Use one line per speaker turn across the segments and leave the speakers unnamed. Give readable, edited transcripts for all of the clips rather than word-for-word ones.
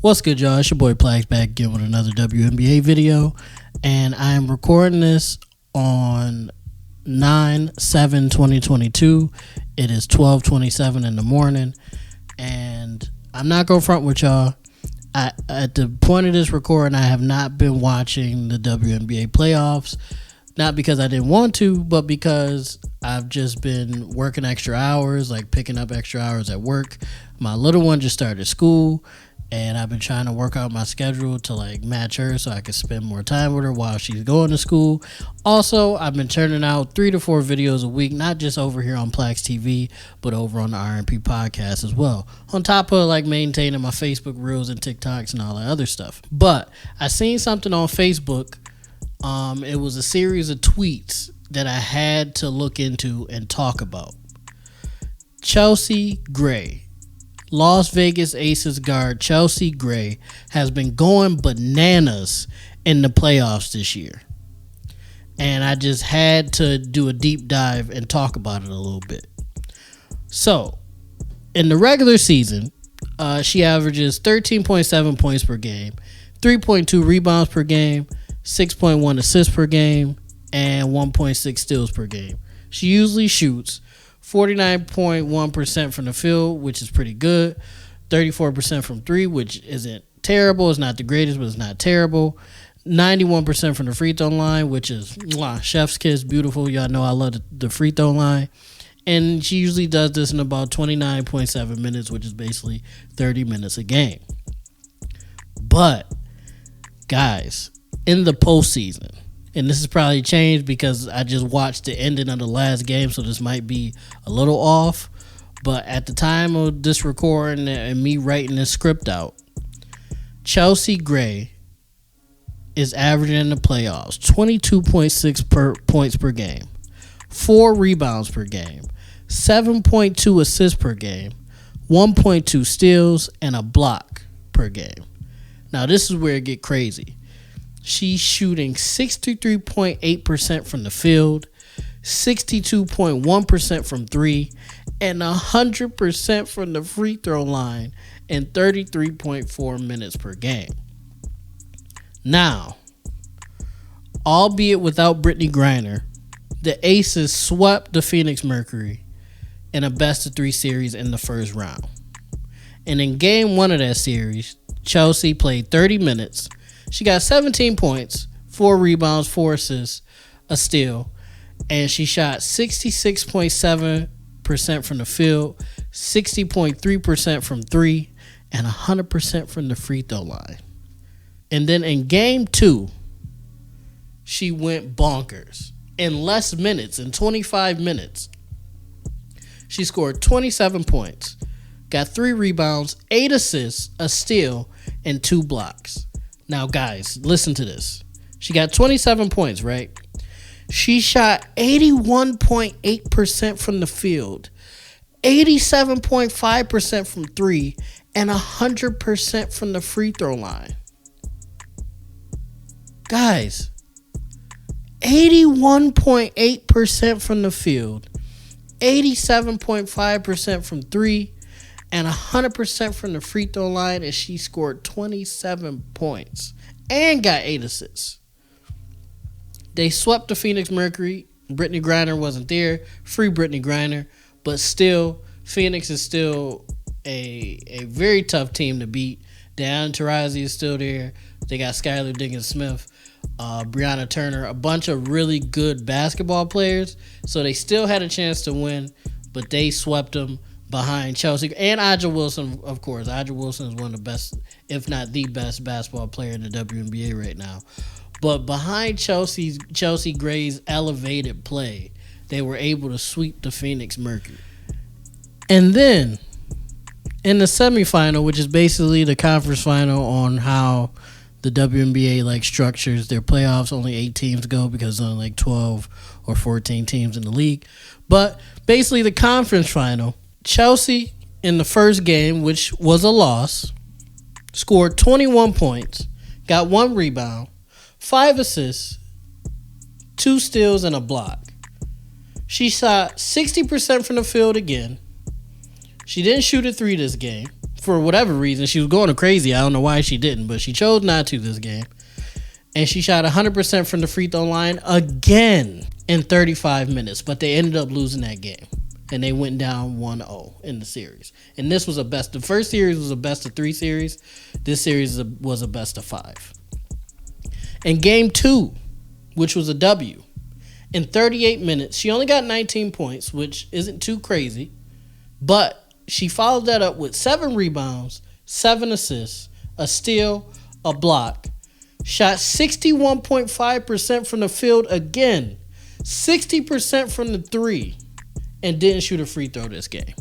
What's good, y'all? It's your boy PLAX back again with another WNBA video, and I am recording this on 9/7/2022. It is 12:27 in the morning, and I'm not gonna front with y'all. At the point of this recording, I have not been watching the WNBA playoffs, not because I didn't want to, but because I've just been working extra hours, like picking up extra hours at work. My little one just started school, and I've been trying to work out my schedule to like match her so I can spend more time with her while she's going to school. Also, I've been turning out 3 to 4 videos a week, not just over here on Plax TV, but over on the RNP podcast as well. On top of like maintaining my Facebook reels and TikToks and all that other stuff. But I seen something on Facebook. It was a series of tweets that I had to look into and talk about. Chelsea Gray, Las Vegas Aces guard Chelsea Gray, has been going bananas in the playoffs this year. And I just had to do a deep dive and talk about it a little bit. So, in the regular season, she averages 13.7 points per game, 3.2 rebounds per game, 6.1 assists per game, and 1.6 steals per game. She usually shoots 49.1% from the field, which is pretty good. 34% from three, which isn't terrible. It's not the greatest, but it's not terrible. 91% from the free throw line, which is chef's kiss, beautiful. Y'all know I love the free throw line. And she usually does this in about 29.7 minutes, which is basically 30 minutes a game. But, guys, in the postseason, and this has probably changed because I just watched the ending of the last game, so this might be a little off. But at the time of this recording and me writing this script out, Chelsea Gray is averaging in the playoffs 22.6 points per game, 4 rebounds per game, 7.2 assists per game, 1.2 steals, and a block per game. Now, this is where it gets crazy. She's shooting 63.8% from the field, 62.1% from three, and 100% from the free throw line in 33.4 minutes per game. Now, albeit without Brittany Griner, the Aces swept the Phoenix Mercury in a best-of-3 series in the first round. And in game 1 of that series, Chelsea played 30 minutes. She got 17 points, 4 rebounds, 4 assists, a steal, and she shot 66.7% from the field, 60.3% from three, and 100% from the free throw line. And then in game 2, she went bonkers. In less minutes, in 25 minutes, she scored 27 points, got 3 rebounds, 8 assists, a steal, and 2 blocks. Now, guys, listen to this. She got 27 points, right? She shot 81.8% from the field, 87.5% from three, and 100% from the free throw line. Guys, 81.8% from the field, 87.5% from three, and 100% from the free throw line, and she scored 27 points and got 8 assists. They swept the Phoenix Mercury. Brittany Griner wasn't there. Free Brittany Griner. But still, Phoenix is still a very tough team to beat. Diana Taurasi is still there. They got Skylar Diggins-Smith, Brianna Turner, a bunch of really good basketball players. So they still had a chance to win, but they swept them behind Chelsea and Aja Wilson, of course. Aja Wilson is one of the best, if not the best, basketball player in the WNBA right now. But behind Chelsea Gray's elevated play, they were able to sweep the Phoenix Mercury. And then, in the semifinal, which is basically the conference final on how the WNBA like structures their playoffs, only 8 teams go because there's only like 12 or 14 teams in the league. But basically the conference final, Chelsea, in the first game, which was a loss, scored 21 points, got 1 rebound, 5 assists, 2 steals, and a block. She shot 60% from the field again. She didn't shoot a 3 this game. for whatever reason, she was going crazy. I don't know why she didn't, but she chose not to this game. And she shot 100% from the free throw line again in 35 minutes. But they ended up losing that game. And they went down 1-0 in the series. And this was the first series was a best of 3 series. This series was a best of 5. And game 2, which was a W, in 38 minutes, she only got 19 points, which isn't too crazy. But she followed that up with 7 rebounds, 7 assists, a steal, a block. Shot 61.5% from the field again. 60% from the 3. And didn't shoot a free throw this game.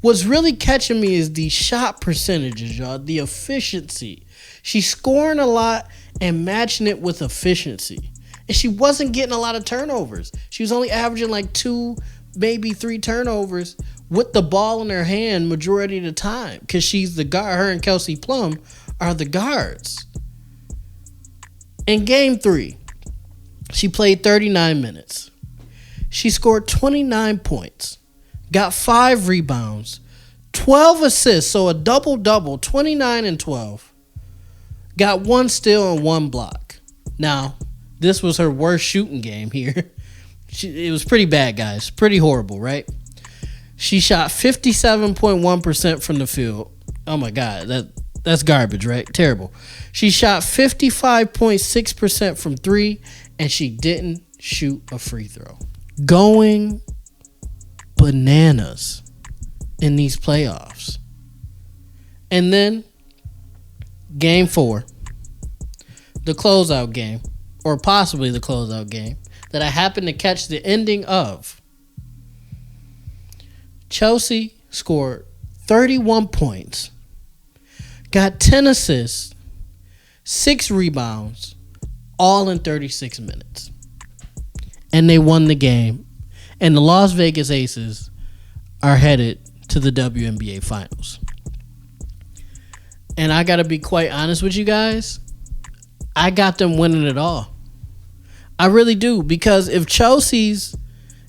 What's really catching me is the shot percentages, y'all. The efficiency. She's scoring a lot and matching it with efficiency. And she wasn't getting a lot of turnovers. She was only averaging like 2, maybe 3 turnovers with the ball in her hand majority of the time. Because she's the guard. Her and Kelsey Plum are the guards. In game 3, she played 39 minutes. She scored 29 points, got 5 rebounds, 12 assists, so a double-double, 29 and 12. Got 1 steal and 1 block. Now, this was her worst shooting game here. It was pretty bad, guys. Pretty horrible, right? She shot 57.1% from the field. Oh, my God. That's garbage, right? Terrible. She shot 55.6% from 3, and she didn't shoot a free throw. Going bananas in these playoffs. And then game 4, the closeout game, or possibly the closeout game, that I happened to catch the ending of. Chelsea scored 31 points, got 10 assists, 6 rebounds, all in 36 minutes. And they won the game. And the Las Vegas Aces are headed to the WNBA Finals. And I got to be quite honest with you guys. I got them winning it all. I really do. Because if Chelsea's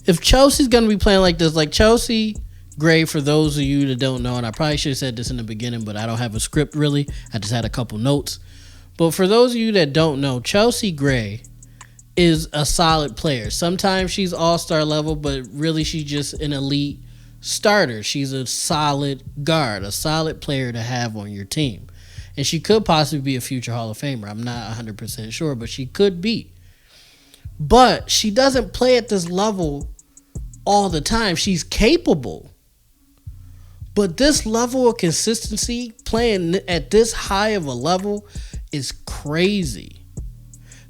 going to be playing like this, like Chelsea Gray, for those of you that don't know, and I probably should have said this in the beginning, but I don't have a script really. I just had a couple notes. But for those of you that don't know, Chelsea Gray is a solid player. Sometimes she's all-star level, but really she's just an elite starter. She's a solid guard, a solid player to have on your team. And she could possibly be a future Hall of Famer. I'm not 100% sure, but she could be. But she doesn't play at this level all the time. She's capable. But this level of consistency, playing at this high of a level, is crazy.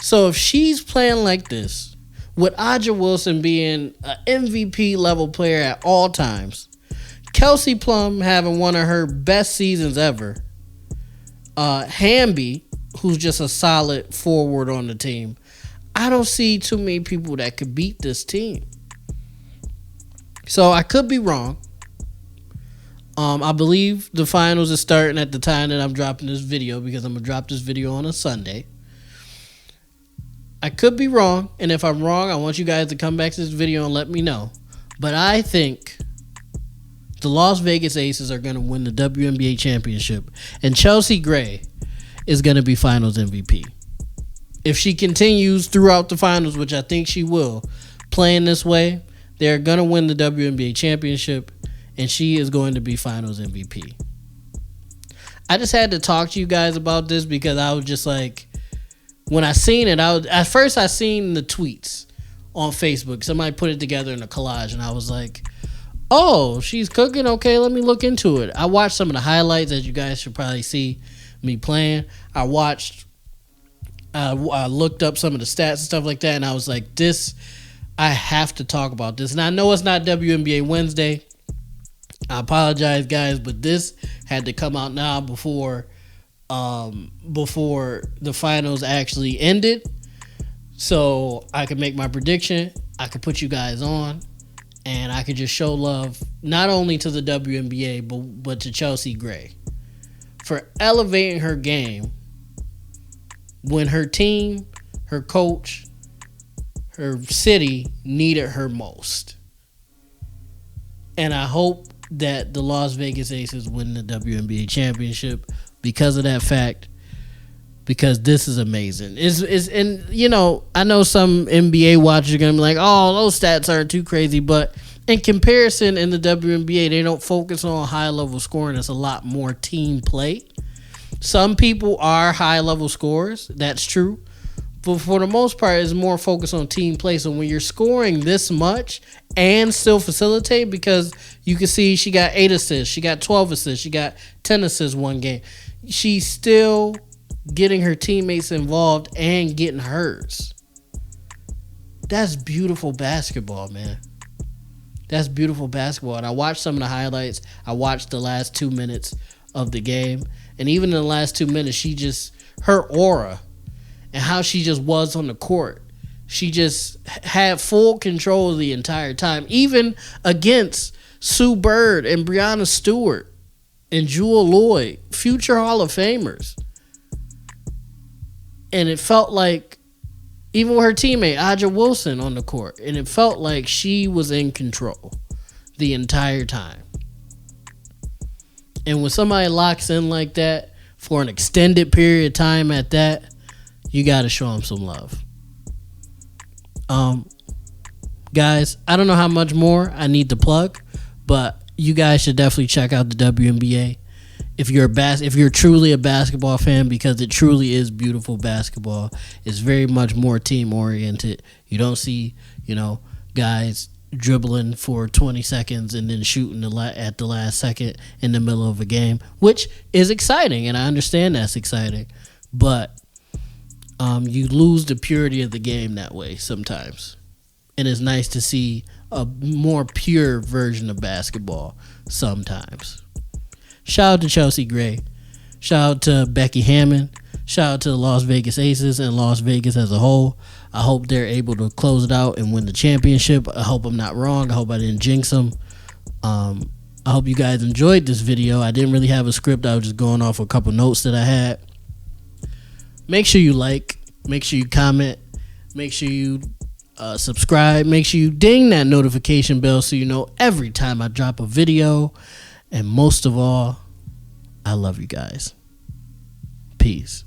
So if she's playing like this, with Aja Wilson being an MVP level player at all times, Kelsey Plum having one of her best seasons ever, Hamby, who's just a solid forward on the team, I don't see too many people that could beat this team. So I could be wrong. I believe the finals is starting at the time that I'm dropping this video, because I'm going to drop this video on a Sunday. I could be wrong, and if I'm wrong, I want you guys to come back to this video and let me know. But I think the Las Vegas Aces are going to win the WNBA championship, and Chelsea Gray is going to be finals MVP. If she continues throughout the finals, which I think she will, playing this way, they're going to win the WNBA championship, and she is going to be finals MVP. I just had to talk to you guys about this because I was just like, when I seen it, at first I seen the tweets on Facebook. Somebody put it together in a collage, and I was like, oh, she's cooking? Okay, let me look into it. I watched some of the highlights, as you guys should probably see me playing. I looked up some of the stats and stuff like that, and I was like, I have to talk about this. And I know it's not WNBA Wednesday. I apologize, guys, but this had to come out now before the finals actually ended, so I could make my prediction. I could put you guys on, and I could just show love not only to the WNBA but to Chelsea Gray for elevating her game when her team, her coach, her city needed her most. And I hope that the Las Vegas Aces win the WNBA championship because of that fact. Because this is amazing. And you know, I know some NBA watchers are gonna be like, "Oh, those stats aren't too crazy," but in comparison, in the WNBA, they don't focus on high level scoring. It's a lot more team play. Some people are high level scorers. That's true. But for the most part, it's more focused on team play. So when you're scoring this much and still facilitate, because you can see she got 8 assists, she got 12 assists, she got 10 assists one game. She's still getting her teammates involved and getting hers. That's beautiful basketball, man. That's beautiful basketball. And I watched some of the highlights. I watched the last 2 minutes of the game. And even in the last 2 minutes, her aura and how she just was on the court. She just had full control the entire time, even against Sue Bird and Breanna Stewart and Jewel Lloyd, future Hall of Famers. And it felt like, even with her teammate, Aja Wilson, on the court, and it felt like she was in control the entire time. And when somebody locks in like that for an extended period of time at that, you got to show them some love. Guys, I don't know how much more I need to plug, but you guys should definitely check out the WNBA if you're truly a basketball fan, because it truly is beautiful basketball. It's very much more team oriented. You don't see, guys dribbling for 20 seconds and then shooting at the last second in the middle of a game, which is exciting, and I understand that's exciting, but you lose the purity of the game that way sometimes. And it's nice to see a more pure version of basketball sometimes. Shout out to Chelsea Gray. Shout out to Becky Hammond. Shout out to the Las Vegas Aces and Las Vegas as a whole. I hope they're able to close it out and win the championship. I hope I'm not wrong. I hope I didn't jinx them. I hope you guys enjoyed this video. I didn't really have a script. I was just going off a couple notes that I had. Make sure you like. Make sure you comment. Make sure you subscribe. Make sure you ding that notification bell so you know every time I drop a video. And most of all, I love you guys. Peace.